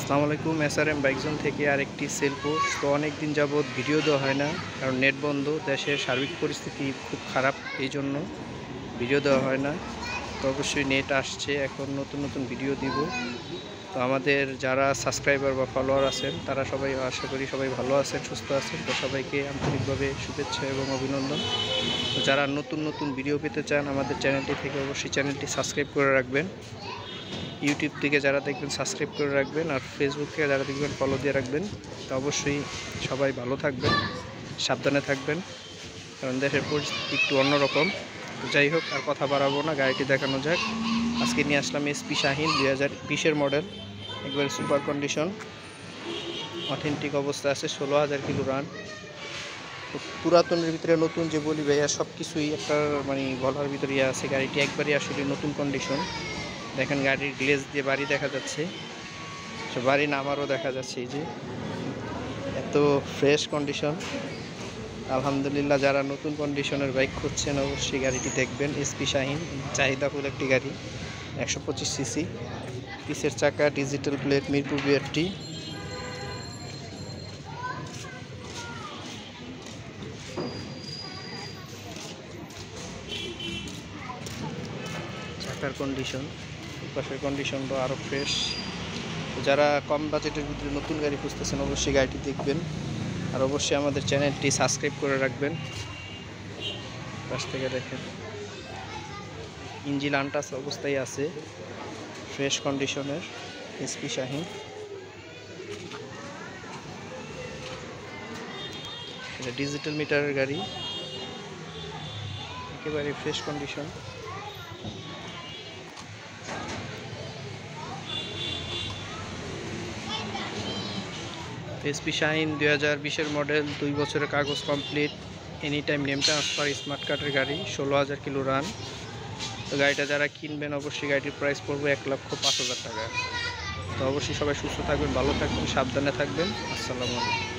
আসসালামু আলাইকুম। SRM bike zone থেকে আরেকটি সেল পোস্ট। তো অনেক দিন যাবৎ ভিডিও দেওয়া হয় না, কারণ নেট বন্ধ, দেশের সার্বিক পরিস্থিতি খুব খারাপ, এই জন্য ভিডিও দেওয়া হয় না। তো অবশ্যই নেট আসছে, এখন নতুন নতুন ভিডিও দিব। তো আমাদের যারা সাবস্ক্রাইবার বা ফলোয়ার আছেন তারা সবাই, আশা করি সবাই ভালো আছেন, সুস্থ আছেন। তো সবাইকে আন্তরিকভাবে শুভেচ্ছা এবং অভিনন্দন। তো যারা নতুন নতুন ভিডিও পেতে চান আমাদের চ্যানেলটি থেকে অবশ্যই চ্যানেলটি সাবস্ক্রাইব করে রাখবেন। ইউটিউব থেকে যারা দেখবেন সাবস্ক্রাইব করে রাখবেন, আর ফেসবুক থেকে যারা দেখবেন ফলো দিয়ে রাখবেন। তো অবশ্যই সবাই ভালো থাকবেন, সাবধানে থাকবেন, কারণ দেশের পরিস্থিতি একটু অন্যরকম। তো যাই হোক, আর কথা বাড়াবো না, গাড়িটি দেখানো যাক। আজকে নিয়ে আসলাম SP শাহিন 2020-এর মডেল, একবারে সুপার কন্ডিশন, অথেন্টিক অবস্থা আছে, 16,000 কিলো রান। পুরাতনের ভিতরে নতুন যে বলি ভাইয়া, সব কিছুই একটা মানে বলার ভিতরে আছে। গাড়িটি একবারই আসলে নতুন কন্ডিশন। দেখেন গাড়ির গ্লেজ দিয়ে বাড়ি দেখা যাচ্ছে, বাড়ি নামারও দেখা যাচ্ছে। এই যে এত ফ্রেশ কন্ডিশন, আলহামদুলিল্লাহ। যারা নতুন কন্ডিশনের বাইক খুঁজছেন অবশ্যই গাড়িটি দেখবেন। SP শাহিন চাহিদাফুল একটি গাড়ি, 125 সিসি, পিসের চাকা, ডিজিটাল প্লেট, মিরপুর BRT। চাকার কন্ডিশন, পাশের কন্ডিশনটা আরও ফ্রেশ। যারা কম বাজেটের ভিতরে নতুন গাড়ি খুঁজতেছেন অবশ্যই গাড়িটি দেখবেন, আর অবশ্যই আমাদের চ্যানেলটি সাবস্ক্রাইব করে রাখবেন। পাশ থেকে দেখেন ইঞ্জিন আনটাচ অবস্থায় আছে, ফ্রেশ কন্ডিশনের SP শাহিন। এটা ডিজিটাল মিটারের গাড়ি, একেবারে ফ্রেশ কন্ডিশন। SP শাহিন 2020-এর মডেল, 2 বছরের কাগজ complete, any time name transfer, smart কার্ডের গাড়ি, 16,000 কিলো রান। তো গাড়িটা যারা কিনবেন অবশ্যই গাড়িটির প্রাইস পড়বে 1,05,000 টাকা। তো অবশ্যই সবাই সুস্থ থাকবেন, ভালো থাকবেন, সাবধানে থাকবেন। আসসালামু আলাইকুম।